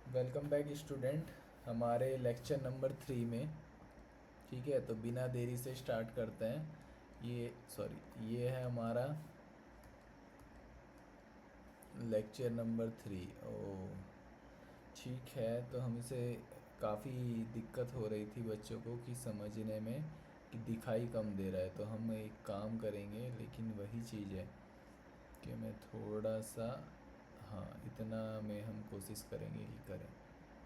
Welcome back student हमारे lecture number 3 में। ठीक है, तो बिना देरी से स्टार्ट करते हैं। ये है हमारा लेक्चर नंबर 3। ओ ठीक है, तो हम इसे काफ़ी दिक्कत हो रही थी बच्चों को कि समझने में कि दिखाई कम दे रहा है। तो हम एक काम करेंगे, लेकिन वही चीज़ है कि मैं थोड़ा सा, हाँ, इतना में हम कोशिश करेंगे कि करें।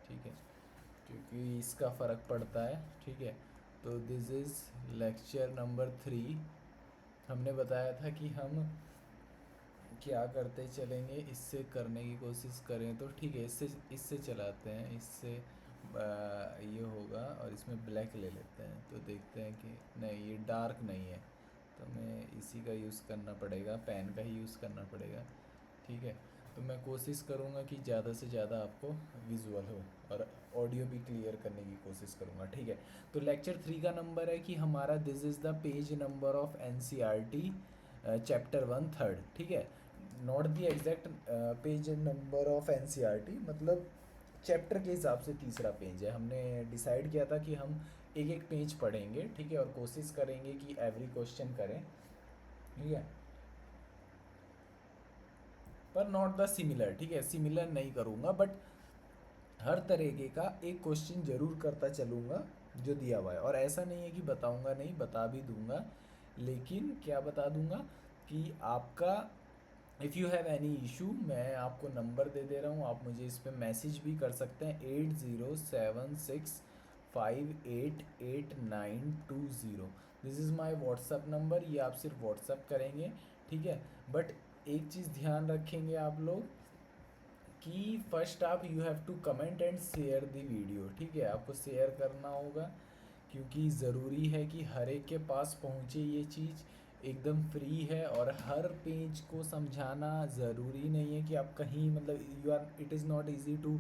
ठीक है, क्योंकि इसका फ़र्क पड़ता है। ठीक है, तो दिस इज़ लेक्चर नंबर 3। हमने बताया था कि हम क्या करते चलेंगे, इससे करने की कोशिश करें तो ठीक है। इससे इससे चलाते हैं, इससे ये होगा और इसमें ब्लैक ले लेते हैं। तो देखते हैं कि नहीं, ये डार्क नहीं है, तो हमें इसी का यूज़ करना पड़ेगा, पेन का ही यूज़ करना पड़ेगा। ठीक है, तो मैं कोशिश करूँगा कि ज़्यादा से ज़्यादा आपको विजुअल हो और ऑडियो भी क्लियर करने की कोशिश करूँगा। ठीक है, तो लेक्चर 3 का नंबर है कि हमारा this is the page number of NCERT chapter 1 third. ठीक है, not the exact page number of NCERT, मतलब चैप्टर के हिसाब से तीसरा पेज है। हमने डिसाइड किया था कि हम एक एक पेज पढ़ेंगे। ठीक है, और कोशिश करेंगे कि एवरी क्वेश्चन करें। ठीक है, पर नॉट द सिमिलर। ठीक है, सिमिलर नहीं करूँगा, बट हर तरीके का एक क्वेश्चन जरूर करता चलूँगा जो दिया हुआ है। और ऐसा नहीं है कि बताऊँगा नहीं, बता भी दूँगा, लेकिन क्या बता दूँगा कि आपका if you have any issue, मैं आपको नंबर दे रहा हूँ, आप मुझे इस पर मैसेज भी कर सकते हैं। 8076588920। This is my WhatsApp number, ये आप सिर्फ व्हाट्सअप करेंगे। ठीक है, बट एक चीज़ ध्यान रखेंगे आप लोग कि फर्स्ट आप you have to comment and share the video. ठीक है, आपको शेयर करना होगा, क्योंकि ज़रूरी है कि हर एक के पास पहुँचे ये चीज़। एकदम फ्री है और हर पेज को समझाना ज़रूरी नहीं है कि आप कहीं, मतलब you are, it is not easy to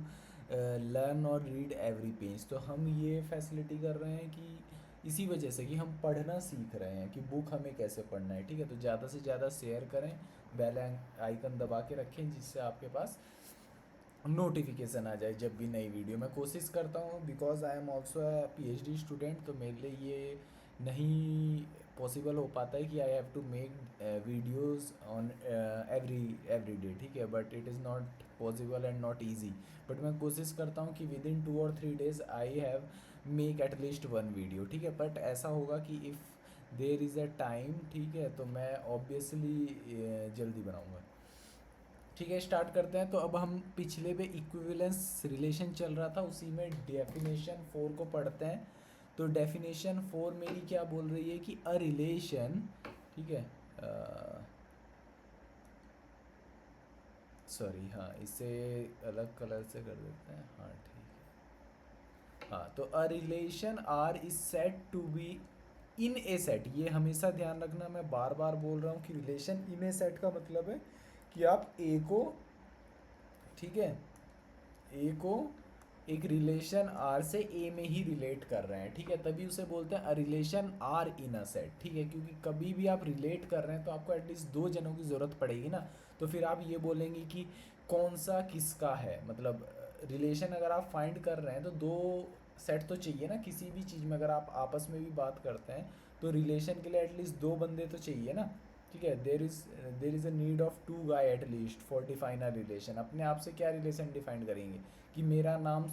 learn और रीड एवरी पेज। तो हम ये फैसिलिटी कर रहे हैं कि इसी वजह से कि हम पढ़ना सीख रहे हैं कि बुक हमें कैसे पढ़ना है। ठीक है, तो ज़्यादा से ज़्यादा शेयर करें, बेल आइकन दबा के रखें, जिससे आपके पास नोटिफिकेशन आ जाए जब भी नई वीडियो। मैं कोशिश करता हूँ, because I am also PhD student, तो मेरे लिए ये नहीं पॉसिबल हो पाता है कि I have to make videos on every day. ठीक है, but it is not possible and not easy. But मैं कोशिश करता हूँ कि विद इन 2 और 3 days I have make at least 1 video. ठीक है, बट ऐसा होगा कि if there is a time, ठीक है, तो मैं ऑब्वियसली जल्दी बनाऊँगा। ठीक है, स्टार्ट करते हैं। तो अब हम पिछले पे इक्विवेलेंस रिलेशन चल रहा था, उसी में डेफिनेशन 4 को पढ़ते हैं। तो डेफिनेशन 4 मेरी क्या बोल रही है कि अ रिलेशन, ठीक है, सॉरी, हाँ, इसे अलग कलर से कर देते हैं। हाँ ठीक है, हाँ, तो a relation R is said to be in a set. ये हमेशा ध्यान रखना, मैं बार बार बोल रहा हूँ कि रिलेशन इन ए सेट का मतलब है कि आप ए को, ठीक है, ए को एक रिलेशन आर से ए में ही रिलेट कर रहे हैं। ठीक है, तभी उसे बोलते हैं a relation R in a set. ठीक है, क्योंकि कभी भी आप रिलेट कर रहे हैं तो आपको एटलीस्ट 2 जनों की ज़रूरत पड़ेगी ना। तो फिर आप ये बोलेंगे कि कौन सा किसका है, मतलब रिलेशन अगर आप फाइंड कर रहे हैं तो 2 सेट तो चाहिए ना किसी भी चीज़ में। अगर आप आपस में भी बात करते हैं तो रिलेशन के लिए एटलीस्ट 2 बंदे तो चाहिए ना। ठीक है, there is a need of 2 guy at least for define a relation. अपने आप से क्या रिलेशन डिफाइन करेंगे कि मेरा नाम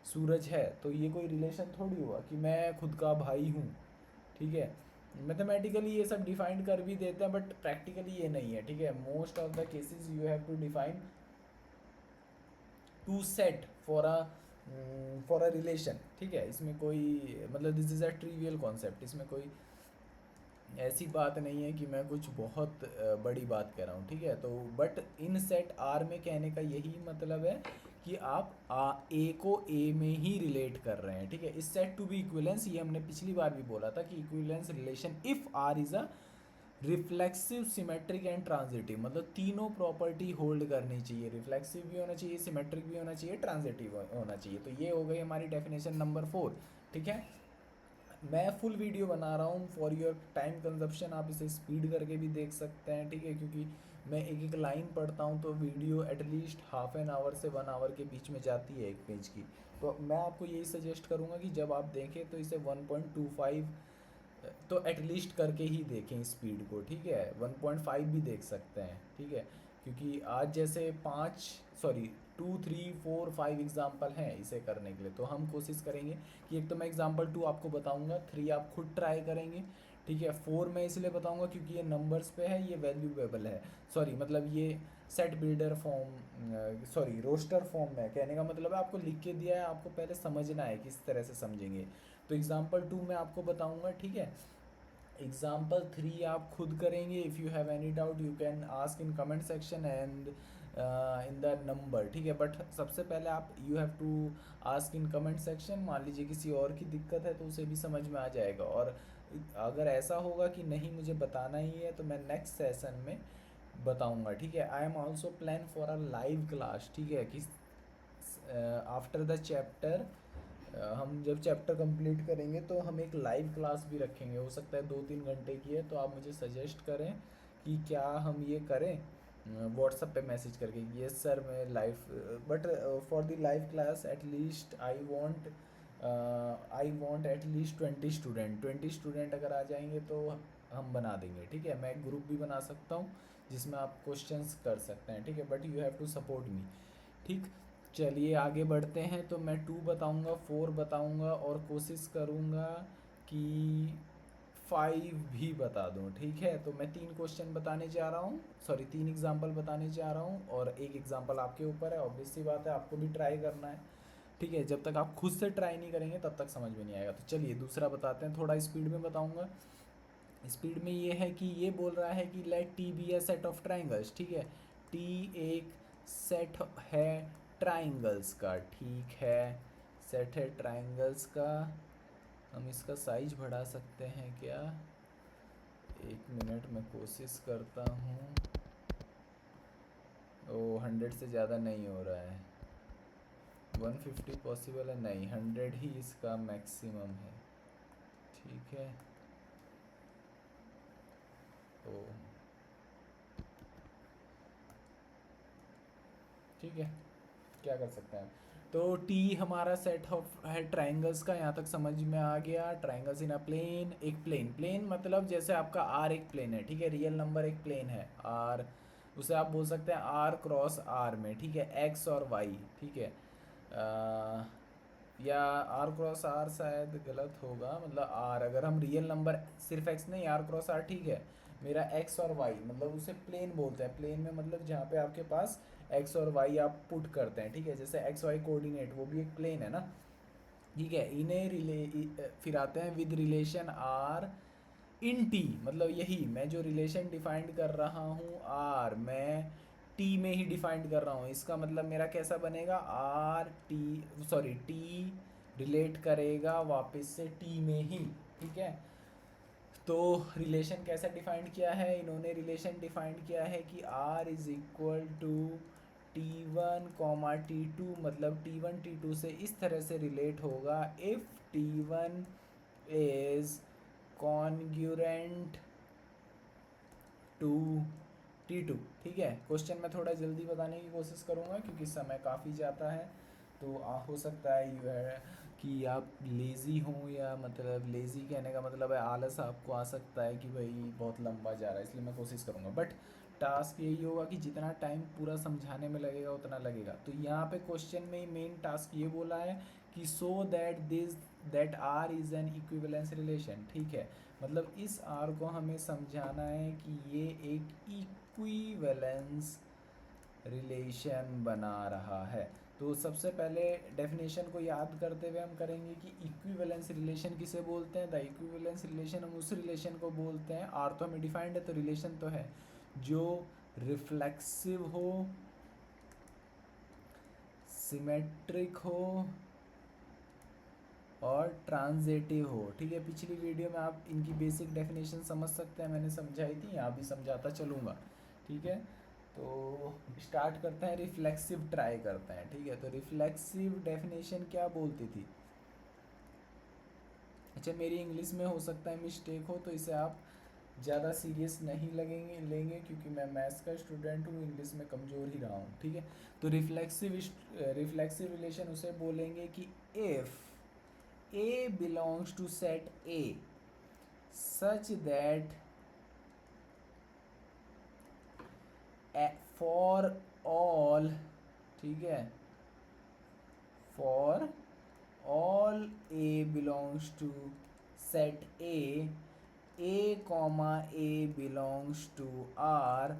सूरज है, तो ये कोई रिलेशन थोड़ी हुआ कि मैं खुद का भाई हूँ। ठीक है, मैथमेटिकली ये सब डिफाइन कर भी देते हैं, बट प्रैक्टिकली ये नहीं है। ठीक है, most of the cases you have to define 2 set for a relation. ठीक है, इसमें कोई, मतलब this is a trivial concept, इसमें कोई ऐसी बात नहीं है कि मैं कुछ बहुत बड़ी बात कह रहा हूँ। ठीक है, तो बट इन सेट आर में कहने का यही मतलब है कि आप ए को ए में ही रिलेट कर रहे हैं। ठीक है, इस सेट टू बी इक्विलेंस, ये हमने पिछली बार भी बोला था कि equivalence relation if R is a reflexive, symmetric and transitive, मतलब तीनों प्रॉपर्टी होल्ड करनी चाहिए। रिफ्लेक्सिव भी होना चाहिए, सिमेट्रिक भी होना चाहिए, ट्रांजिटिव होना चाहिए। तो ये हो गई हमारी डेफिनेशन नंबर 4। ठीक है, मैं फुल वीडियो बना रहा हूँ फॉर योर टाइम कंजप्शन, आप इसे स्पीड करके भी देख सकते हैं। ठीक है, क्योंकि मैं एक एक लाइन पढ़ता हूँ तो video at least half an hour से 1 आवर के बीच में जाती है एक पेज की। तो मैं आपको यही सजेस्ट करूँगा कि जब आप देखें तो इसे 1.25 तो एटलीस्ट करके ही देखें स्पीड को, ठीक है। 1.5 भी देख सकते हैं, ठीक है। क्योंकि आज जैसे 2 3 4 5 एग्जाम्पल हैं इसे करने के लिए, तो हम कोशिश करेंगे कि एक तो मैं एग्जाम्पल 2 आपको बताऊंगा, 3 आप खुद ट्राई करेंगे, ठीक है। 4 मैं इसलिए बताऊंगा क्योंकि ये नंबर्स पे है, ये वैल्यूएबल है, सॉरी मतलब ये set builder form, sorry roster form में, कहने का मतलब है आपको लिख के दिया है, आपको पहले समझना है किस तरह से समझेंगे। तो एग्जाम्पल 2 मैं आपको बताऊंगा, ठीक है। एग्जाम्पल 3 आप खुद करेंगे। If you have any doubt you can ask in comment section and in the number, ठीक है। बट सबसे पहले आप you have to ask in comment section. मान लीजिए किसी और की दिक्कत है तो उसे भी समझ में आ जाएगा, और अगर ऐसा होगा कि नहीं मुझे बताना ही है तो मैं नेक्स्ट सेशन में बताऊंगा, ठीक है। I am also plan for a live class, ठीक है, कि आफ्टर द चैप्टर हम जब चैप्टर कंप्लीट करेंगे तो हम एक लाइव क्लास भी रखेंगे। हो सकता है 2 3 घंटे की है, तो आप मुझे सजेस्ट करें कि क्या हम ये करें, व्हाट्सएप पे मैसेज करके, यस सर मैं live, but for the live class at least I want at least 20 student. 20 student अगर आ जाएंगे तो हम बना देंगे, ठीक है। मैं एक ग्रुप भी बना सकता हूँ जिसमें आप क्वेश्चंस कर सकते हैं, ठीक है, but you have to support me, ठीक। चलिए आगे बढ़ते हैं। तो मैं 2 बताऊंगा, 4 बताऊंगा, और कोशिश करूंगा कि 5 भी बता दूं, ठीक है। तो मैं 3 क्वेश्चन बताने जा रहा हूँ, सॉरी 3 एग्जाम्पल बताने जा रहा हूँ, और एक एग्जाम्पल आपके ऊपर है, ऑब्वियस सी बात है आपको भी ट्राई करना है, ठीक है। जब तक आप खुद से ट्राई नहीं करेंगे तब तक समझ में नहीं आएगा। तो चलिए दूसरा बताते हैं, थोड़ा स्पीड में बताऊंगा। स्पीड में ये है कि ये बोल रहा है कि let T be a set of triangles, ठीक है। टी एक सेट है ट्राइंगल्स का, ठीक है, सेट है ट्राइंगल्स का। हम इसका साइज बढ़ा सकते हैं क्या? 1 मिनट में कोशिश करता हूँ। ओ 100 से ज़्यादा नहीं हो रहा है। 150 पॉसिबल है नहीं, 100 ही इसका मैक्सिमम है, ठीक है। तो ठीक है, क्या कर सकते हैं। तो टी हमारा सेट ऑफ है ट्राइंगल्स का, यहाँ तक समझ में आ गया। ट्राइंगल्स इन अ प्लेन, एक प्लेन, प्लेन मतलब जैसे आपका आर एक प्लेन है, ठीक है, रियल नंबर एक प्लेन है आर, उसे आप बोल सकते हैं आर क्रॉस आर में, ठीक है, एक्स और वाई, ठीक है। या आर क्रॉस आर शायद गलत होगा, मतलब आर अगर हम रियल नंबर सिर्फ एक्स नहीं, आर क्रॉस आर, ठीक है। मेरा एक्स और वाई मतलब उसे प्लेन बोलते हैं, प्लेन में मतलब जहाँ पे आपके पास एक्स और वाई आप पुट करते हैं, ठीक है, जैसे एक्स वाई कोऑर्डिनेट, वो भी एक प्लेन है ना, ठीक है। इन्हें फिर आते हैं with relation R in T, मतलब यही मैं जो रिलेशन डिफाइंड कर रहा हूँ आर, मैं टी में ही डिफाइंड कर रहा हूँ, इसका मतलब मेरा कैसा बनेगा, R T, sorry T relate करेगा वापस से टी में ही, ठीक है। तो रिलेशन कैसा डिफाइंड किया है इन्होंने, रिलेशन डिफाइंड किया है कि r is equal to T1, T2, मतलब T1 T2 से इस तरह से रिलेट होगा, if T1 is congruent to T2, ठीक है। क्वेश्चन मैं थोड़ा जल्दी बताने की कोशिश करूँगा क्योंकि समय काफ़ी जाता है, तो हो सकता है यू है कि आप लेज़ी हों, या मतलब लेज़ी कहने का मतलब है आलस आपको आ सकता है कि भाई बहुत लंबा जा रहा है, इसलिए मैं कोशिश करूँगा। बट टास्क यही होगा कि जितना टाइम पूरा समझाने में लगेगा उतना लगेगा। तो यहाँ पे क्वेश्चन में मेन टास्क ये बोला है कि so that R is an equivalence relation, ठीक है। मतलब इस आर को हमें समझाना है कि ये एक इक्विवेलेंस रिलेशन बना रहा है। तो सबसे पहले डेफिनेशन को याद करते हुए हम करेंगे कि इक्विवेलेंस रिलेशन किसे बोलते हैं। द इक्विवेलेंस रिलेशन हम उस रिलेशन को बोलते हैं, आर तो हमें डिफाइंड है तो रिलेशन तो है, जो रिफ्लेक्सिव हो, सिमेट्रिक हो और ट्रांजिटिव हो, ठीक है। पिछली वीडियो में आप इनकी बेसिक डेफिनेशन समझ सकते हैं, मैंने समझाई थी, यहाँ भी समझाता चलूँगा, ठीक है। तो स्टार्ट करते हैं, रिफ्लेक्सिव ट्राई करते हैं, ठीक है। तो रिफ्लेक्सिव डेफिनेशन क्या बोलती थी, अच्छा मेरी इंग्लिश में हो सकता है मिस्टेक हो तो इसे आप ज़्यादा सीरियस नहीं लेंगे क्योंकि मैं मैथ्स का स्टूडेंट हूँ, इंग्लिश में कमज़ोर ही रहा हूँ, ठीक है। तो रिफ्लेक्सिव रिलेशन उसे बोलेंगे कि if A belongs to set A such that for all, ठीक है, for all A belongs to set A comma A belongs to R,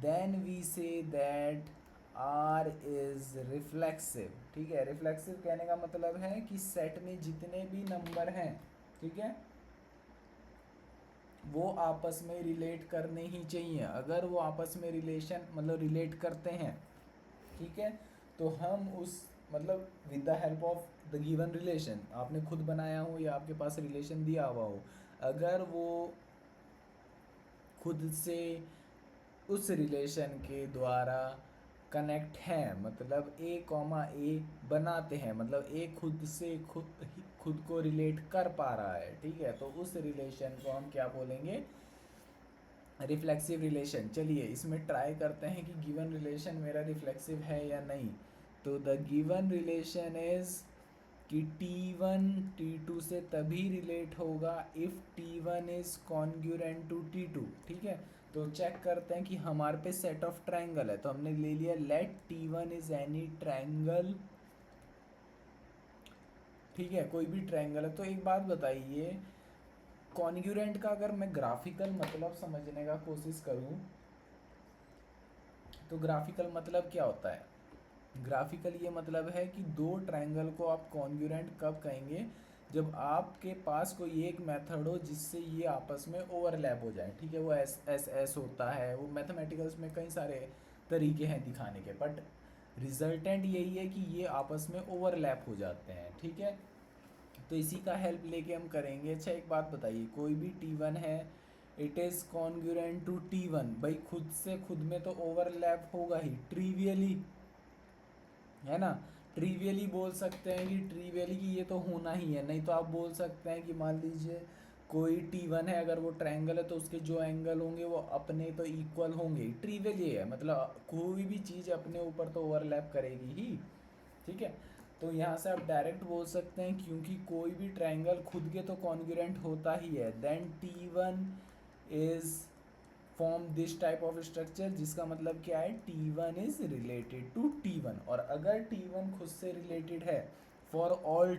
then we say that R is reflexive, ठीक है। Reflexive कहने का मतलब है कि सेट में जितने भी नंबर हैं, ठीक है, वो आपस में रिलेट करने ही चाहिए। अगर वो आपस में रिलेशन मतलब रिलेट करते हैं, ठीक है, तो हम उस मतलब with the help of the given relation, आपने खुद बनाया हो या आपके पास रिलेशन दिया हुआ हो, अगर वो खुद से उस रिलेशन के द्वारा कनेक्ट हैं, मतलब ए कॉमा ए बनाते हैं, मतलब ए खुद से खुद को रिलेट कर पा रहा है, ठीक है, तो उस रिलेशन को हम क्या बोलेंगे, रिफ्लेक्सिव रिलेशन। चलिए इसमें ट्राई करते हैं कि गिवन रिलेशन मेरा रिफ्लेक्सिव है या नहीं। तो द गिवन रिलेशन इज़ कि T1 T2 से तभी रिलेट होगा if T1 is congruent to T2, ठीक है। तो चेक करते हैं कि हमारे पे सेट ऑफ ट्रायंगल है, तो हमने ले लिया late T1 is any triangle, ठीक है, कोई भी ट्रायंगल है। तो एक बात बताइए, कॉन्ग्रुएंट का अगर मैं ग्राफिकल मतलब समझने का कोशिश करूँ तो ग्राफिकल मतलब क्या होता है? ग्राफिकल ये मतलब है कि दो ट्रायंगल को आप कॉन्ग्रुएंट कब कहेंगे, जब आपके पास कोई एक मेथड हो जिससे ये आपस में ओवरलैप हो जाए, ठीक है। वो एस एस एस होता है, वो मैथमेटिकल्स में कई सारे तरीके हैं दिखाने के, बट रिजल्टेंट यही है कि ये आपस में ओवरलैप हो जाते हैं, ठीक है। तो इसी का हेल्प लेके हम करेंगे। अच्छा एक बात बताइए, कोई भी T1 है, it is congruent to T1, भाई खुद से खुद में तो ओवरलैप होगा ही ट्रिवियली, है ना। ट्रिवियली बोल सकते हैं कि ट्रिवियली कि ये तो होना ही है, नहीं तो आप बोल सकते हैं कि मान लीजिए कोई T1 है, अगर वो ट्रायंगल है तो उसके जो एंगल होंगे वो अपने तो इक्वल होंगे। ट्रिवियल ये है, मतलब कोई भी चीज़ अपने ऊपर तो ओवरलैप करेगी ही, ठीक है। तो यहाँ से आप डायरेक्ट बोल सकते हैं क्योंकि कोई भी ट्रायंगल खुद के तो कॉन्ग्रुएंट होता ही है, then T1 is form this type of structure, जिसका मतलब क्या है, T1 is related to T1। और अगर T1 खुद से रिलेटेड है फॉर ऑल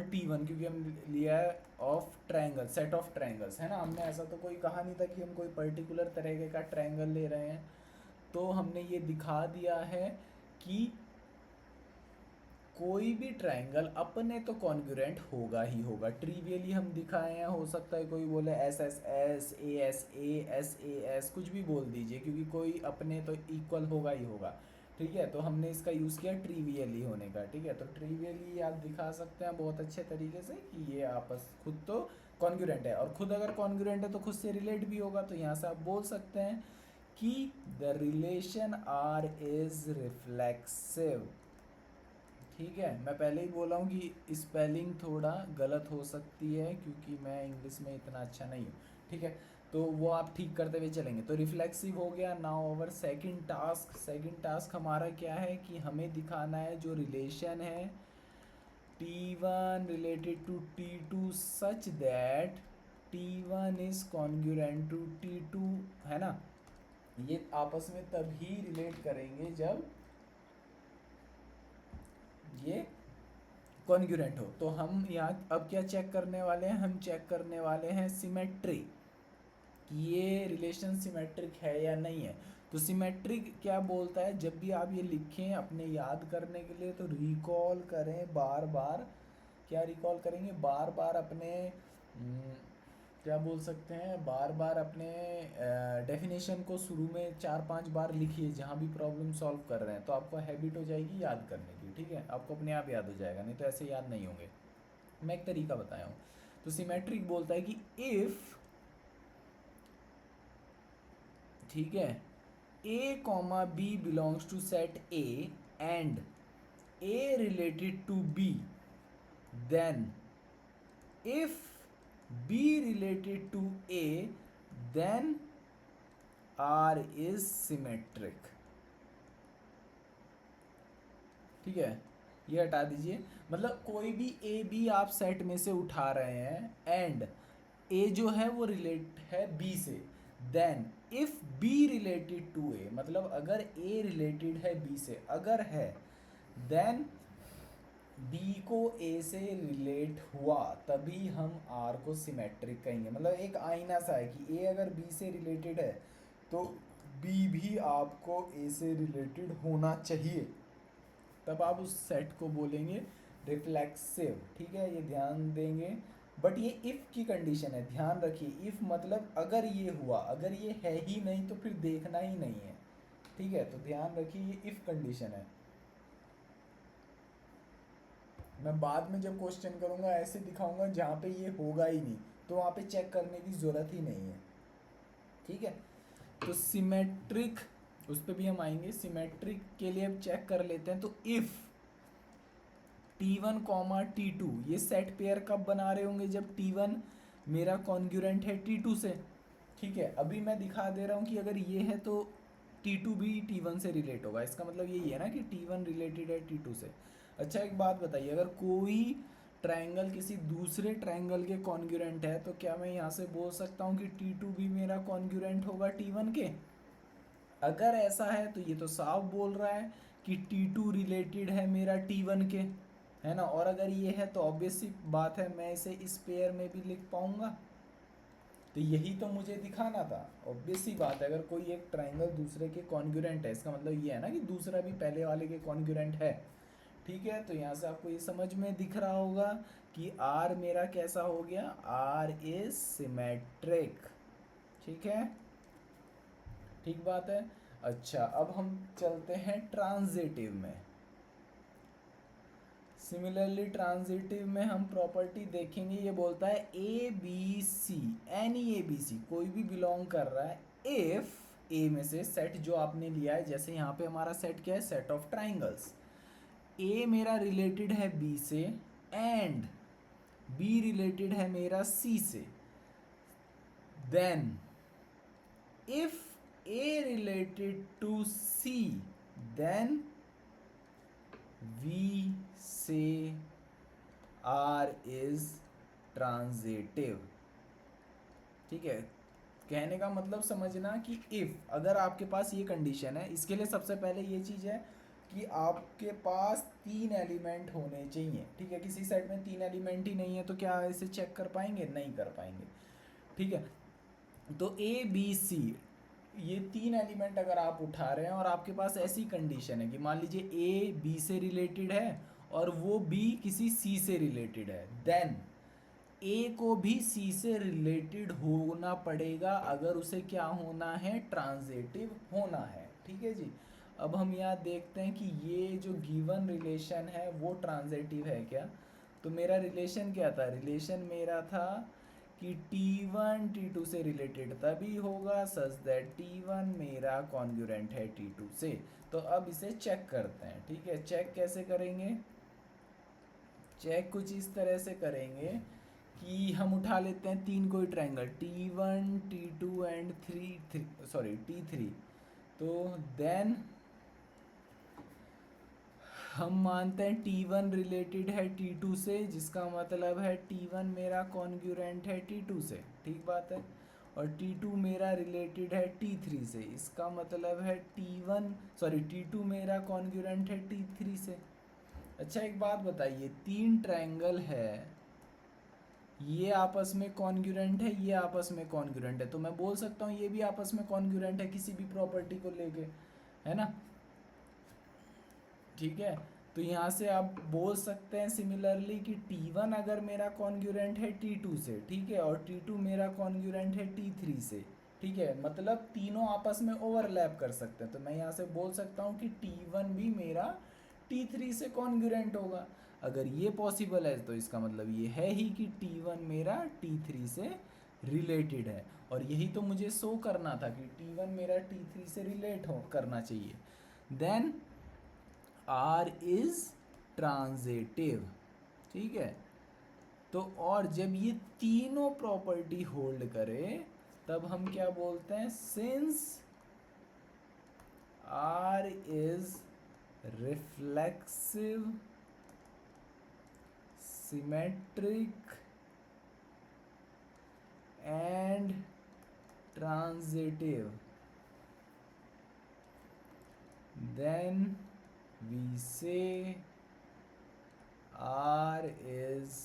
T1, क्योंकि हम लिया है of triangle, set of triangles, है ना। हमने ऐसा तो कोई कहा नहीं था कि हम कोई पर्टिकुलर तरह का ट्रायंगल ले रहे हैं, तो हमने ये दिखा दिया है कि कोई भी ट्रायंगल अपने तो कॉन्ग्रुएंट होगा ही होगा। ट्रिवियली हम दिखाए हैं, हो सकता है कोई बोले S S S A S A S A S, कुछ भी बोल दीजिए, क्योंकि कोई अपने तो इक्वल होगा ही होगा, ठीक है। तो हमने इसका यूज़ किया ट्रिवियली होने का, ठीक है। तो ट्रिवियली आप दिखा सकते हैं बहुत अच्छे तरीके से कि ये आपस खुद तो कॉन्ग्रुएंट है, और खुद अगर कॉन्ग्रुएंट है तो खुद से रिलेट भी होगा। तो यहाँ से आप बोल सकते हैं कि the relation R is reflexive, ठीक है। मैं पहले ही बोला हूँ कि स्पेलिंग थोड़ा गलत हो सकती है क्योंकि मैं इंग्लिश में इतना अच्छा नहीं हूँ, ठीक है। तो वो आप ठीक करते हुए चलेंगे। तो रिफ्लेक्सिव हो गया। नाउ अवर सेकंड टास्क हमारा क्या है कि हमें दिखाना है जो रिलेशन है T1 related to T2 such that T1 is congruent to T2, है ना। ये आपस में तभी रिलेट करेंगे जब ये कॉन्ग्रुएंट हो। तो हम यहाँ अब क्या चेक करने वाले हैं, हम चेक करने वाले हैं सिमेट्री, कि ये रिलेशन सिमेट्रिक है या नहीं है। तो सिमेट्रिक क्या बोलता है, जब भी आप ये लिखें अपने याद करने के लिए तो रिकॉल करें बार बार। क्या रिकॉल करेंगे, बार बार अपने क्या बोल सकते हैं, बार बार अपने डेफिनेशन को शुरू में 4-5 बार लिखिए जहाँ भी प्रॉब्लम सॉल्व कर रहे हैं, तो आपको हैबिट हो जाएगी याद करने की, ठीक है। आपको अपने आप याद हो जाएगा, नहीं तो ऐसे याद नहीं होंगे। मैं एक तरीका बताया हूँ। तो सिमेट्रिक बोलता है कि इफ़, ठीक है, A comma B belongs to set A and A related to B, then if B related to A then R is symmetric. ठीक है, ये हटा दीजिए। मतलब कोई भी ए बी आप सेट में से उठा रहे हैं एंड ए जो है वो रिलेट है बी से, then if B related to A, मतलब अगर ए रिलेटेड है बी से अगर है, देन बी को ए से रिलेट हुआ तभी हम आर को सिमेट्रिक कहेंगे। मतलब एक आईना सा है कि ए अगर बी से रिलेटेड है तो बी भी आपको ए से रिलेटेड होना चाहिए, तब आप उस सेट को बोलेंगे रिफ्लेक्सिव। ठीक है, ये ध्यान देंगे। बट ये इफ़ की कंडीशन है, ध्यान रखिए। इफ़ मतलब अगर ये हुआ, अगर ये है ही नहीं तो फिर देखना ही नहीं है। ठीक है, तो ध्यान रखिए ये इफ़ कंडीशन है। मैं बाद में जब क्वेश्चन करूँगा ऐसे दिखाऊंगा जहाँ पे ये होगा ही नहीं, तो वहाँ पे चेक करने की ज़रूरत ही नहीं है। ठीक है, तो सिमेट्रिक उस पर भी हम आएंगे। सिमेट्रिक के लिए अब चेक कर लेते हैं। तो इफ़ T1 कॉमा T2, ये सेट पेयर कब बना रहे होंगे? जब T1 मेरा कॉन्ग्रुएंट है T2 से। ठीक है, अभी मैं दिखा दे रहा हूँ कि अगर ये है तो T2 भी T1 से रिलेट होगा। इसका मतलब यही है ना कि T1 रिलेटेड है T2 से। अच्छा, एक बात बताइए, अगर कोई ट्रायंगल किसी दूसरे ट्रायंगल के कॉन्ग्रुएंट है तो क्या मैं यहाँ से बोल सकता हूँ कि T2 भी मेरा कॉन्ग्रुएंट होगा T1 के? अगर ऐसा है तो ये तो साफ बोल रहा है कि T2 रिलेटेड है मेरा T1 के, है ना। और अगर ये है तो ऑब्वियस सी बात है मैं इसे इस पेयर में भी लिख पाऊंगा। तो यही तो मुझे दिखाना था। ऑब्वियस सी बात है, अगर कोई एक ट्रायंगल दूसरे के कॉन्ग्रुएंट है, इसका मतलब ये है ना कि दूसरा भी पहले वाले के कॉन्ग्रुएंट है। ठीक है, तो यहाँ से आपको ये समझ में दिख रहा होगा कि आर मेरा कैसा हो गया, आर इज सिमेट्रिक। ठीक है, ठीक बात है। अच्छा, अब हम चलते हैं ट्रांजिटिव में। सिमिलरली ट्रांजिटिव में हम प्रॉपर्टी देखेंगे। ये बोलता है A B C, any A B C कोई भी बिलोंग कर रहा है इफ ए में से सेट जो आपने लिया है, जैसे यहाँ पे हमारा सेट क्या है, सेट ऑफ ट्राइंगल्स। ए मेरा रिलेटेड है बी से एंड बी रिलेटेड है मेरा सी से, then if A related to C then we say R is transitive. ठीक है, कहने का मतलब समझना कि इफ अगर आपके पास ये कंडीशन है, इसके लिए सबसे पहले ये चीज़ है कि आपके पास 3 एलिमेंट होने चाहिए। ठीक है, किसी सेट में 3 एलिमेंट ही नहीं है तो क्या इसे चेक कर पाएंगे? नहीं कर पाएंगे। ठीक है, तो ए बी सी ये 3 एलिमेंट अगर आप उठा रहे हैं और आपके पास ऐसी कंडीशन है कि मान लीजिए ए बी से रिलेटेड है और वो बी किसी सी से रिलेटेड है, देन ए को भी सी से रिलेटेड होना पड़ेगा अगर उसे क्या होना है, ट्रांजिटिव होना है। ठीक है जी, अब हम यहाँ देखते हैं कि ये जो गिवन रिलेशन है वो ट्रांजिटिव है क्या। तो मेरा रिलेशन क्या था? रिलेशन मेरा था कि T1 T2 से रिलेटेड तभी होगा सच दैट T1 मेरा कॉन्ग्रुएंट है T2 से। तो अब इसे चेक करते हैं। ठीक है, चेक कैसे करेंगे? चेक कुछ इस तरह से करेंगे कि हम उठा लेते हैं 3 कोई triangle T1 T2 and T3। तो देन हम मानते हैं T1 रिलेटेड है T2 से, जिसका मतलब है T1 मेरा कॉन्ग्रुएंट है T2 से। ठीक बात है, और T2 मेरा रिलेटेड है T3 से, इसका मतलब है T2 मेरा कॉन्ग्रुएंट है T3 से। अच्छा, एक बात बताइए, 3 ट्रायंगल है, ये आपस में कॉन्ग्रुएंट है, ये आपस में कॉन्ग्रुएंट है, तो मैं बोल सकता हूँ ये भी आपस में कॉन्ग्रुएंट है किसी भी प्रॉपर्टी को लेके, है ना। ठीक है, तो यहाँ से आप बोल सकते हैं सिमिलरली कि T1 अगर मेरा कॉन्ग्रुएंट है T2 से, ठीक है, और T2 मेरा कॉन्ग्रुएंट है T3 से, ठीक है, मतलब तीनों आपस में ओवरलैप कर सकते हैं, तो मैं यहाँ से बोल सकता हूँ कि T1 भी मेरा T3 से कॉन्ग्रुएंट होगा। अगर ये पॉसिबल है तो इसका मतलब ये है ही कि T1 मेरा T3 से रिलेटेड है, और यही तो मुझे शो करना था कि T1 मेरा T3 से रिलेट हो करना चाहिए। Then R is transitive. ठीक है, तो और जब ये तीनों प्रॉपर्टी होल्ड करे तब हम क्या बोलते हैं, since R is reflexive, symmetric and transitive, then we say R is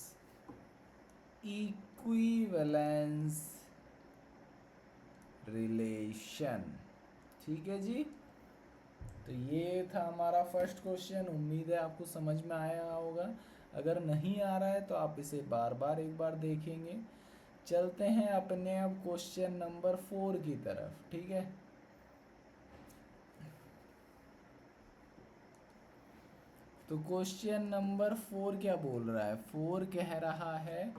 equivalence relation। ठीक है जी, तो ये था हमारा फर्स्ट क्वेश्चन। उम्मीद है आपको समझ में आया होगा। अगर नहीं आ रहा है तो आप इसे बार बार एक बार देखेंगे। चलते हैं अपने अब क्वेश्चन नंबर 4 की तरफ। ठीक है, तो क्वेश्चन नंबर 4 क्या बोल रहा है, 4 कह रहा है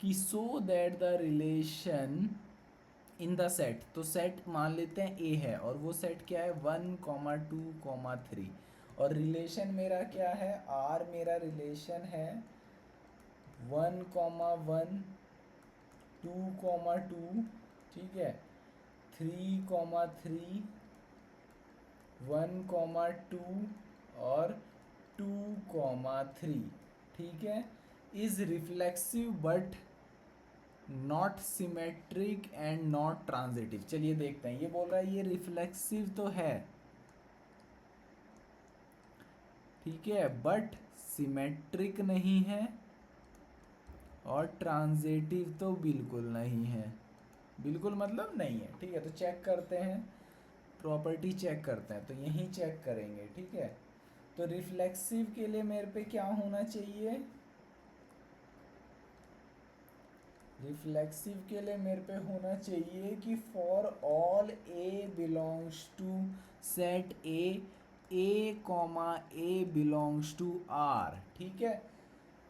कि so that the relation in the set, तो सेट मान लेते हैं ए है और वो सेट क्या है 1,2,3, और रिलेशन मेरा क्या है, आर मेरा रिलेशन है 1,1 2,2, ठीक है, 3,3 1,2 और 2,3, ठीक है, is reflexive but not symmetric and not transitive. चलिए देखते हैं, ये बोल रहा है ये रिफ्लेक्सिव तो है, ठीक है, बट सिमेट्रिक नहीं है और ट्रांजिटिव तो बिल्कुल नहीं है, बिल्कुल मतलब नहीं है। ठीक है, तो चेक करते हैं, प्रॉपर्टी चेक करते हैं, तो यहीं चेक करेंगे। ठीक है, तो रिफ्लेक्सिव के लिए मेरे पे क्या होना चाहिए, रिफ्लेक्सिव के लिए मेरे पे होना चाहिए कि for all A belongs to set A comma A belongs to R, ठीक है,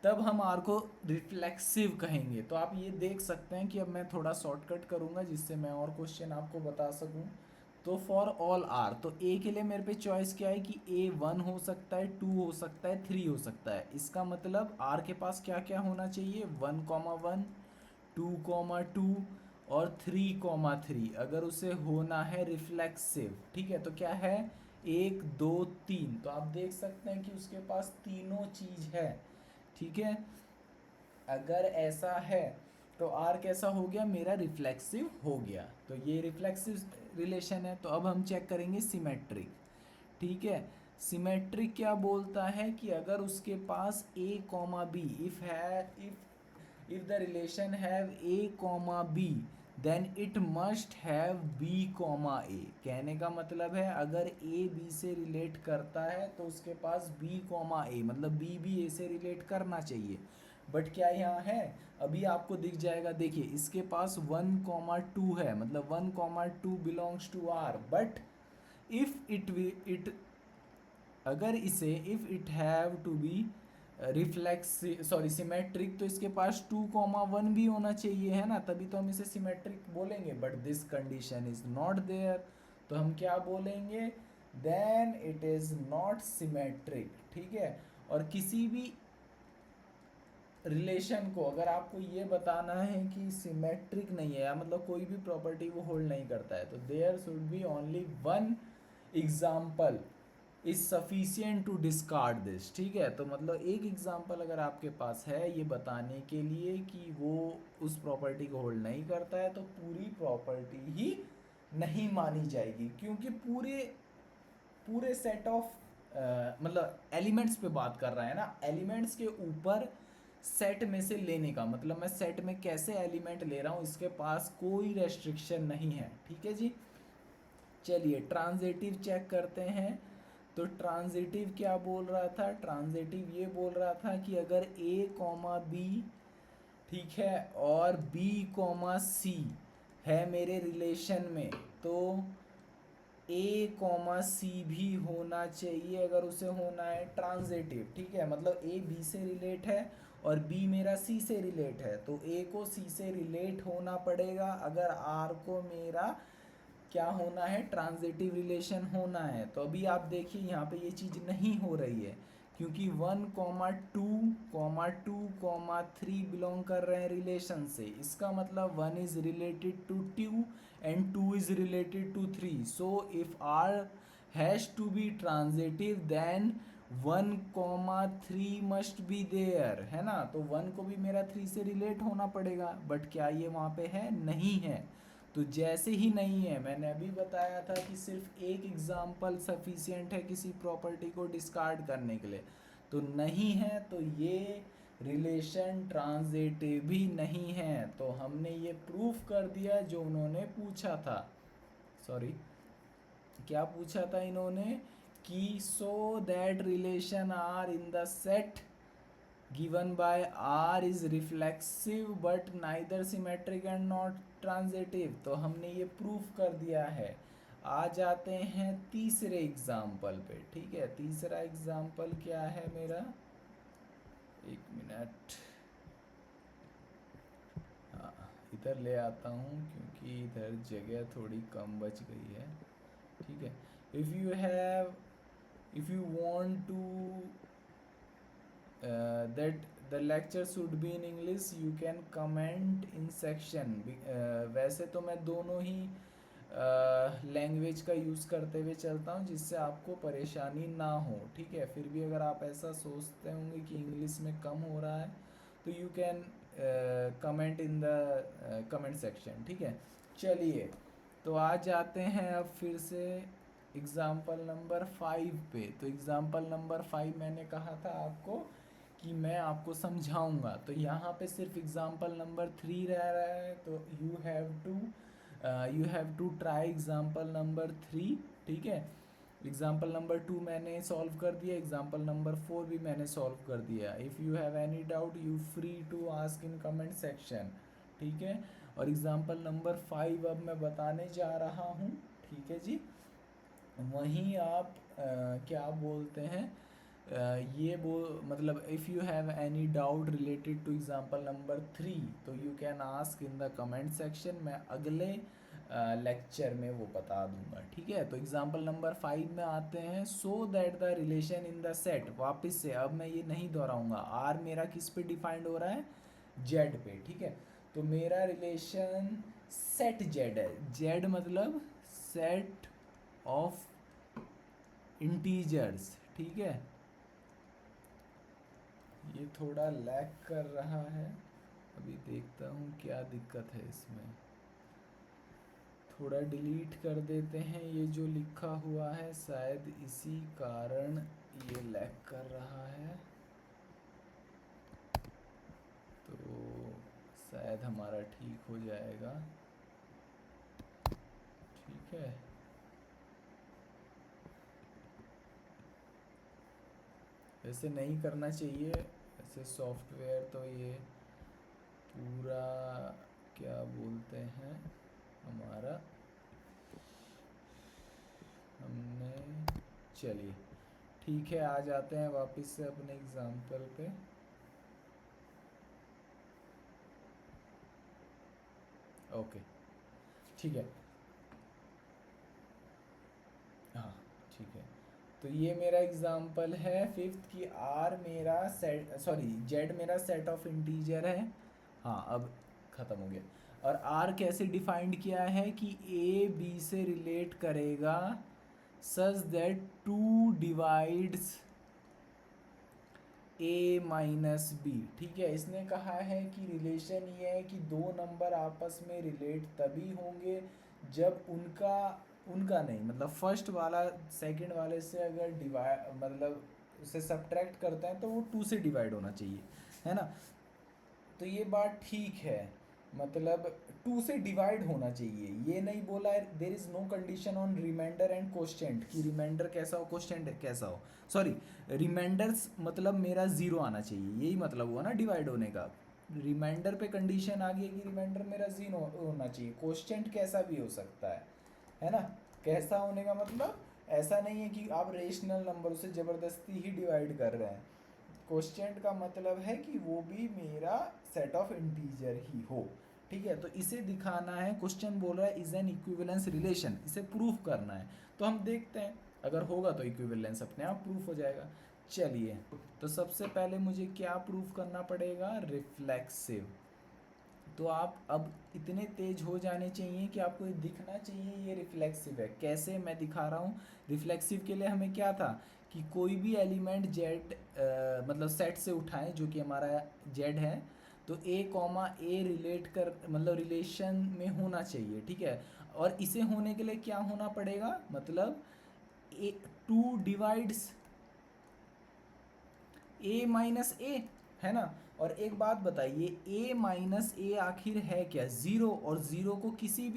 तब हम आर को रिफ्लेक्सिव कहेंगे। तो आप ये देख सकते हैं कि अब मैं थोड़ा शॉर्टकट करूंगा जिससे मैं और क्वेश्चन आपको बता सकूं। तो फॉर ऑल आर, तो ए के लिए मेरे पे चॉइस क्या है कि ए 1 हो सकता है, 2 हो सकता है, 3 हो सकता है। इसका मतलब आर के पास क्या क्या होना चाहिए, 1,1 2,2 और 3,3, अगर उसे होना है रिफ्लेक्सिव। ठीक है, तो क्या है 1 2 3, तो आप देख सकते हैं कि उसके पास तीनों चीज है। ठीक है, अगर ऐसा है तो आर कैसा हो गया, मेरा रिफ्लेक्सिव हो गया। तो ये रिफ्लेक्सिव रिलेशन है। तो अब हम चेक करेंगे सिमेट्रिक। ठीक है, सिमेट्रिक क्या बोलता है कि अगर उसके पास A comma B, if the relation have A comma B then it must have B comma A. कहने का मतलब है अगर ए बी से रिलेट करता है तो उसके पास बी कॉमा ए, मतलब बी भी ए से रिलेट करना चाहिए। बट क्या यहाँ है, अभी आपको दिख जाएगा, देखिए इसके पास 1,2 है, मतलब 1,2 belongs to R, but if it अगर इसे if it have to be reflexive sorry symmetric, तो इसके पास 2,1 भी होना चाहिए, है ना, तभी तो हम इसे सिमेट्रिक बोलेंगे। But this condition is not there, तो हम क्या बोलेंगे, then it is not symmetric. ठीक है, और किसी भी रिलेशन को अगर आपको ये बताना है कि सिमेट्रिक नहीं है, या मतलब कोई भी प्रॉपर्टी वो होल्ड नहीं करता है, तो there should be only one example is sufficient to discard this. ठीक है, तो मतलब एक एग्जाम्पल अगर आपके पास है ये बताने के लिए कि वो उस प्रॉपर्टी को होल्ड नहीं करता है, तो पूरी प्रॉपर्टी ही नहीं मानी जाएगी, क्योंकि पूरे पूरे सेट ऑफ मतलब एलिमेंट्स पे बात कर रहा है ना, एलिमेंट्स के ऊपर सेट में से लेने का मतलब मैं सेट में कैसे एलिमेंट ले रहा हूँ, इसके पास कोई रेस्ट्रिक्शन नहीं है। ठीक है जी, चलिए ट्रांजिटिव चेक करते हैं। तो ट्रांजिटिव क्या बोल रहा था, ट्रांजिटिव ये बोल रहा था कि अगर ए कॉमा बी, ठीक है, और बी कॉमा सी है मेरे रिलेशन में, तो ए कॉमा सी भी होना चाहिए अगर उसे होना है ट्रांजिटिव। ठीक है, मतलब ए बी से रिलेट है और बी मेरा सी से रिलेट है, तो ए को सी से रिलेट होना पड़ेगा अगर आर को मेरा क्या होना है, ट्रांजिटिव रिलेशन होना है। तो अभी आप देखिए यहाँ पे ये चीज़ नहीं हो रही है, क्योंकि 1,2,2,3 बिलोंग कर रहे हैं रिलेशन से, इसका मतलब 1 is related to 2 and 2 is related to 3. So if R has to be transitive then 1,3 must be there, है ना. तो 1 को भी मेरा 3 से रिलेट होना पड़ेगा, बट क्या ये वहाँ पे है? नहीं है. तो जैसे ही नहीं है, मैंने अभी बताया था कि सिर्फ एक एग्जाम्पल सफिशिएंट है किसी प्रॉपर्टी को डिस्कार्ड करने के लिए. तो नहीं है तो ये रिलेशन ट्रांजिटिव भी नहीं है. तो हमने ये प्रूफ कर दिया जो उन्होंने पूछा था. सॉरी, क्या पूछा था इन्होंने? कि so that relation R in the set given by R is reflexive but neither symmetric and not transitive. तो हमने ये प्रूफ कर दिया है. आ जाते हैं तीसरे एग्जाम्पल पे. ठीक है, तीसरा एग्जाम्पल क्या है मेरा? एक मिनट, हाँ इधर ले आता हूँ क्योंकि इधर जगह थोड़ी कम बच गई है. ठीक है, if you want to that the lecture should be in English, you can comment in section. वैसे तो मैं दोनों ही लैंग्वेज का यूज़ करते हुए चलता हूँ जिससे आपको परेशानी ना हो. ठीक है, फिर भी अगर आप ऐसा सोचते होंगे कि इंग्लिश में कम हो रहा है तो you can comment in the comment section. ठीक है, चलिए तो आ जाते हैं अब फिर से एग्ज़ाम्पल नंबर 5 पे. तो एग्ज़ाम्पल नंबर 5 मैंने कहा था आपको कि मैं आपको समझाऊंगा. तो यहाँ पे सिर्फ एग्ज़ाम्पल नंबर 3 रह रहा है. तो you have to try example number 3. ठीक है, एग्ज़ाम्पल नंबर 2 मैंने सॉल्व कर दिया, एग्ज़ाम्पल नंबर 4 भी मैंने सॉल्व कर दिया. If you have any doubt you free to ask in comment section. ठीक है, और एग्ज़ाम्पल नंबर 5 अब मैं बताने जा रहा हूँ. ठीक है जी, वहीं आप क्या बोलते हैं, ये मतलब if you have any doubt related to example number 3 तो you can ask in the comment section. मैं अगले लेक्चर में वो बता दूंगा. ठीक है, तो एग्ज़ाम्पल नंबर 5 में आते हैं. So that the relation in the set, वापस से अब मैं ये नहीं दोहराऊंगा. आर मेरा किस पे डिफाइंड हो रहा है? जेड पे. ठीक है, तो मेरा रिलेशन सेट जेड है. जेड मतलब सेट ऑफ इंटीजर्स. ठीक है, ये थोड़ा लैग कर रहा है, अभी देखता हूँ क्या दिक्कत है इसमें. थोड़ा डिलीट कर देते हैं ये जो लिखा हुआ है, शायद इसी कारण ये लैग कर रहा है. तो शायद हमारा ठीक हो जाएगा. ठीक है, ऐसे नहीं करना चाहिए. ऐसे सॉफ्टवेयर तो ये पूरा क्या बोलते हैं हमारा, हमने, चलिए ठीक है, आ जाते हैं वापस से अपने एग्जाम्पल पे. ओके ठीक है, हाँ ठीक है. तो ये मेरा एग्जाम्पल है 5th की. आर मेरा सेट, सॉरी जेड मेरा सेट ऑफ इंटीजर है. हाँ अब ख़त्म हो गया. और आर कैसे डिफाइंड किया है कि ए बी से रिलेट करेगा such that 2 divides A minus B. ठीक है, इसने कहा है कि रिलेशन ये है कि दो नंबर आपस में रिलेट तभी होंगे जब उनका नहीं, मतलब फर्स्ट वाला सेकंड वाले से अगर डिवाइड, मतलब उसे सब्ट्रैक्ट करते हैं तो वो 2 से डिवाइड होना चाहिए, है ना. तो ये बात ठीक है, मतलब 2 से डिवाइड होना चाहिए. ये नहीं बोला है there is no condition on remainder and quotient कि रिमाइंडर कैसा हो क्वोशिएंट कैसा हो. सॉरी, रिमाइंडर्स मतलब मेरा 0 आना चाहिए, यही मतलब हुआ ना डिवाइड होने का. रिमाइंडर पे कंडीशन आ गई कि रिमाइंडर मेरा 0 होना चाहिए. क्वोशिएंट कैसा भी हो सकता है ना. कैसा होने का मतलब ऐसा नहीं है कि आप रेशनल नंबर से ज़बरदस्ती ही डिवाइड कर रहे हैं. क्वोशिएंट का मतलब है कि वो भी मेरा सेट ऑफ इंटीजर ही हो. ठीक है, तो इसे दिखाना है. क्वेश्चन बोल रहा है इज एन इक्विवेलेंस रिलेशन, इसे प्रूफ करना है. तो हम देखते हैं, अगर होगा तो इक्विवेलेंस अपने आप प्रूफ हो जाएगा. चलिए, तो सबसे पहले मुझे क्या प्रूफ करना पड़ेगा, रिफ्लेक्सिव। तो आप अब इतने तेज हो जाने चाहिए कि आपको ये दिखना चाहिए ये रिफ्लेक्सिव है। कैसे, मैं दिखा रहा हूँ। रिफ्लेक्सिव के लिए हमें क्या था कि कोई भी एलिमेंट जेड मतलब सेट से उठाएं जो कि हमारा जेड है, तो ए कॉमा ए रिलेट कर मतलब रिलेशन में होना चाहिए, ठीक है। और इसे होने के लिए क्या होना पड़ेगा, मतलब ए टू डिवाइड्स ए माइनस ए, है ना। और एक बात बताइए, ए माइनस ए आखिर है क्या, ज़ीरो। और ज़ीरो को किसी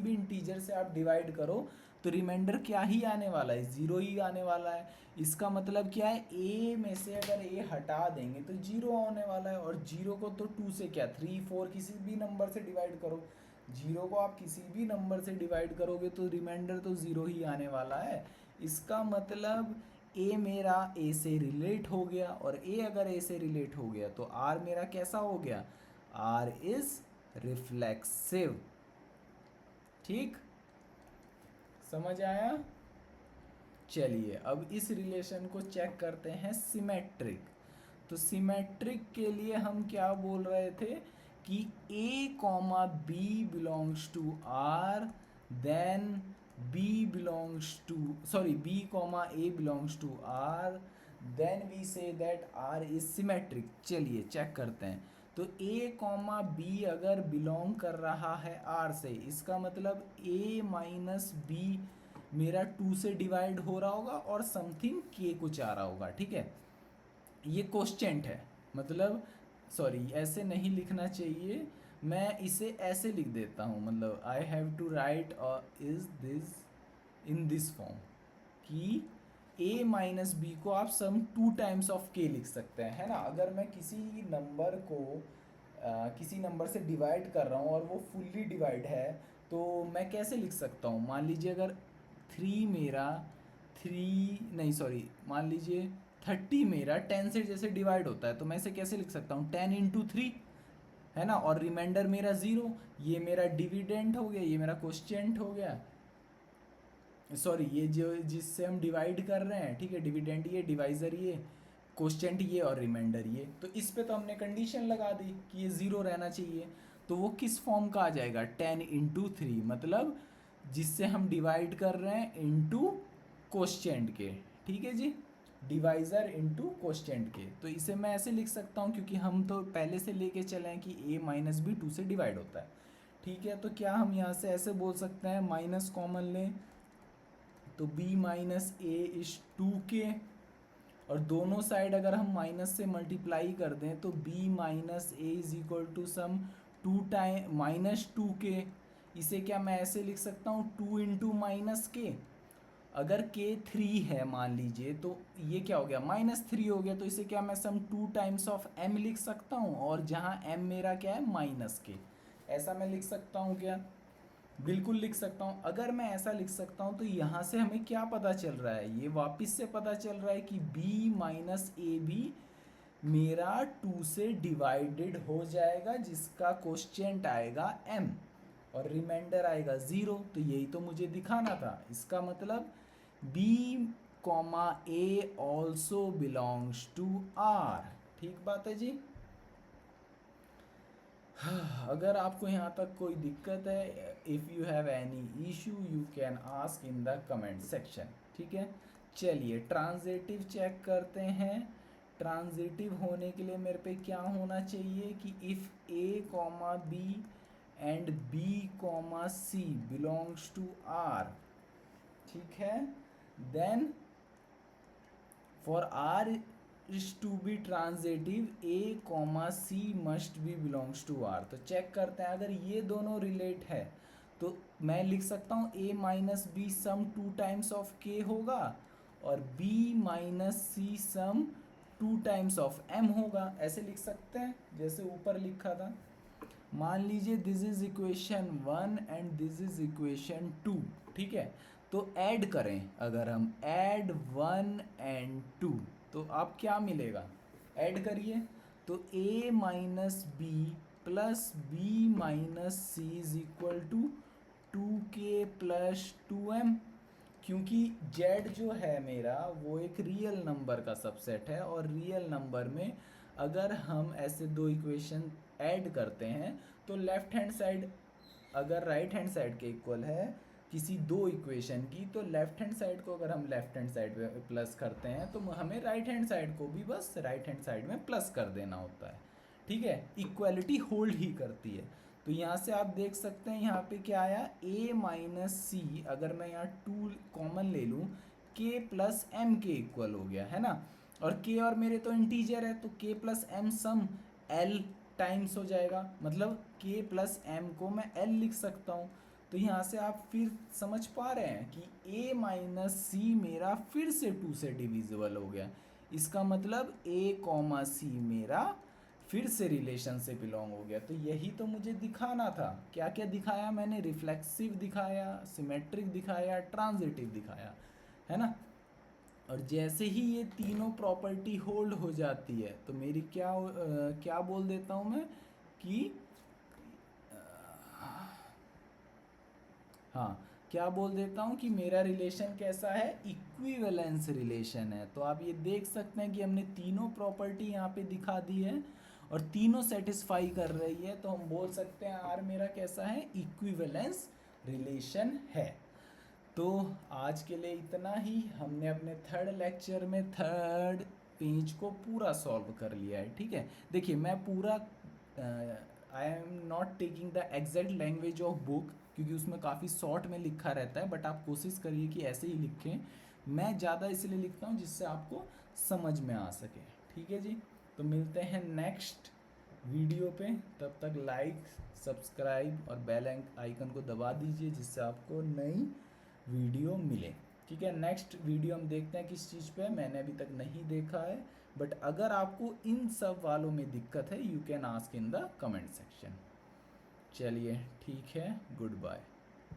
भी इंटीजर से आप डिवाइड करो तो रिमाइंडर क्या ही आने वाला है, ज़ीरो ही आने वाला है। इसका मतलब क्या है, ए में से अगर ए हटा देंगे तो जीरो आने वाला है। और जीरो को तो टू से क्या, थ्री फोर किसी भी नंबर से डिवाइड करो, जीरो को आप किसी भी नंबर से डिवाइड करोगे तो रिमाइंडर तो ज़ीरो ही आने वाला है। इसका मतलब ए मेरा ए से रिलेट हो गया, और ए अगर ए से रिलेट हो गया तो आर मेरा कैसा हो गया, आर इज रिफ्लेक्सिव। ठीक, समझ आया। चलिए अब इस रिलेशन को चेक करते हैं सिमेट्रिक। तो सिमेट्रिक के लिए हम क्या बोल रहे थे कि A comma B belongs to R, then B belongs to, sorry B comma A belongs to R, then we say that R is symmetric. चलिए चेक करते हैं। तो ए कॉमा बी अगर बिलोंग कर रहा है आर से, इसका मतलब ए माइनस बी मेरा टू से डिवाइड हो रहा होगा और समथिंग के कुछ आ रहा होगा, ठीक है। ये कोश्चेंट है, मतलब सॉरी ऐसे नहीं लिखना चाहिए, मैं इसे ऐसे लिख देता हूँ, मतलब I have to write is this in this form कि a माइनस बी को आप some two times of k लिख सकते हैं, है ना। अगर मैं किसी नंबर को किसी नंबर से डिवाइड कर रहा हूँ और वो फुल्ली डिवाइड है, तो मैं कैसे लिख सकता हूँ, मान लीजिए अगर थ्री मेरा थ्री नहीं सॉरी मान लीजिए 30 मेरा 10 से जैसे डिवाइड होता है, तो मैं इसे कैसे लिख सकता हूँ, 10 इंटू थ्री, है ना। और रिमाइंडर मेरा ज़ीरो, ये मेरा डिविडेंट हो गया, ये मेरा क्वोशिएंट हो गया, सॉरी ये जो जिससे हम डिवाइड कर रहे हैं, ठीक है, डिविडेंट ये, डिवाइज़र ये, क्वोशिएंट ये और रिमाइंडर ये। तो इस पे तो हमने कंडीशन लगा दी कि ये ज़ीरो रहना चाहिए। तो वो किस फॉर्म का आ जाएगा, 10 इंटू थ्री, मतलब जिससे हम डिवाइड कर रहे हैं इंटू क्वोशिएंट के, ठीक है जी, डिवाइज़र इंटू क्वोशिएंट के। तो इसे मैं ऐसे लिख सकता हूँ क्योंकि हम तो पहले से लेके चले हैं कि ए माइनस बी टू से डिवाइड होता है, ठीक है। तो क्या हम यहाँ से ऐसे बोल सकते हैं, माइनस कॉमन लें तो b minus A is two K, और दोनों साइड अगर हम माइनस से मल्टीप्लाई कर दें तो b minus A is equal to some two time minus two K. इसे क्या मैं ऐसे लिख सकता हूँ, टू इंटू माइनस के, अगर k थ्री है मान लीजिए तो ये क्या हो गया, माइनस थ्री हो गया। तो इसे क्या मैं सम टू टाइम्स ऑफ m लिख सकता हूँ, और जहाँ m मेरा क्या है, माइनस के। ऐसा मैं लिख सकता हूँ क्या, बिल्कुल लिख सकता हूँ। अगर मैं ऐसा लिख सकता हूँ तो यहाँ से हमें क्या पता चल रहा है, ये वापस से पता चल रहा है कि b माइनस ए बी मेरा टू से डिवाइडेड हो जाएगा, जिसका क्वोशिएंट आएगा m और रिमाइंडर आएगा ज़ीरो। तो यही तो मुझे दिखाना था। इसका मतलब b comma A also belongs to r। ठीक बात है जी। अगर आपको यहाँ तक कोई दिक्कत है, if you have any issue you can ask in the comment section, ठीक है। चलिए ट्रांजिटिव चेक करते हैं। ट्रांजिटिव होने के लिए मेरे पे क्या होना चाहिए कि if A comma B and B comma C belongs to R, ठीक है, then for R is to be transitive A comma C must be belongs to R. तो चेक करते हैं, अगर ये दोनों रिलेट है तो मैं लिख सकता हूँ a minus B some two times of k होगा, और b minus C some two times of m होगा। ऐसे लिख सकते हैं जैसे ऊपर लिखा था। मान लीजिए this is equation one and this is equation two, ठीक है। तो ऐड करें, अगर हम ऐड वन एंड टू तो आप क्या मिलेगा, ऐड करिए तो a minus B plus B minus C is equal to two K plus two M. क्योंकि z जो है मेरा वो एक रियल नंबर का सबसेट है, और रियल नंबर में अगर हम ऐसे दो इक्वेशन ऐड करते हैं तो लेफ्ट हैंड साइड अगर राइट हैंड साइड के इक्वल है किसी दो इक्वेशन की, तो लेफ्ट हैंड साइड को अगर हम लेफ्ट हैंड साइड में प्लस करते हैं तो हमें राइट हैंड साइड को भी बस राइट हैंड साइड में प्लस कर देना होता है। ठीक है, इक्वालिटी होल्ड ही करती है। तो यहाँ से आप देख सकते हैं यहाँ पे क्या आया, a माइनस सी, अगर मैं यहाँ 2 कॉमन ले लूँ, k प्लस एम के इक्वल हो गया है ना, और k और मेरे तो इंटीजर है तो k प्लस एम सम l टाइम्स हो जाएगा, मतलब k प्लस एम को मैं l लिख सकता हूँ। तो यहाँ से आप फिर समझ पा रहे हैं कि a माइनस सी मेरा फिर से 2 से डिविजिबल हो गया। इसका मतलब a कॉमा सी मेरा फिर से रिलेशन से बिलोंग हो गया। तो यही तो मुझे दिखाना था। क्या क्या दिखाया मैंने, रिफ्लेक्सिव दिखाया, सिमेट्रिक दिखाया, ट्रांजिटिव दिखाया, है ना। और जैसे ही ये तीनों प्रॉपर्टी होल्ड हो जाती है तो मेरी क्या बोल देता हूँ मैं कि हाँ, क्या बोल देता हूँ कि मेरा रिलेशन कैसा है, इक्विवेलेंस रिलेशन है। तो आप ये देख सकते हैं कि हमने तीनों प्रॉपर्टी यहाँ पे दिखा दी है और तीनों सेटिस्फाई कर रही है, तो हम बोल सकते हैं आर मेरा कैसा है, इक्विवेलेंस रिलेशन है। तो आज के लिए इतना ही। हमने अपने थर्ड लेक्चर में थर्ड पेज को पूरा सॉल्व कर लिया है। ठीक है, देखिए मैं पूरा I am not taking the exact language of book, क्योंकि उसमें काफ़ी शॉर्ट में लिखा रहता है, बट आप कोशिश करिए कि ऐसे ही लिखें। मैं ज़्यादा इसलिए लिखता हूँ जिससे आपको समझ में आ सके। ठीक है जी, तो मिलते हैं नेक्स्ट वीडियो पे। तब तक लाइक, सब्सक्राइब और बेल आइकन को दबा दीजिए जिससे आपको नई वीडियो मिले। ठीक है, नेक्स्ट वीडियो हम देखते हैं किस चीज़ पे, मैंने अभी तक नहीं देखा है, बट अगर आपको इन सब वालों में दिक्कत है you can ask in the comment section. चलिए ठीक है, गुड बाय।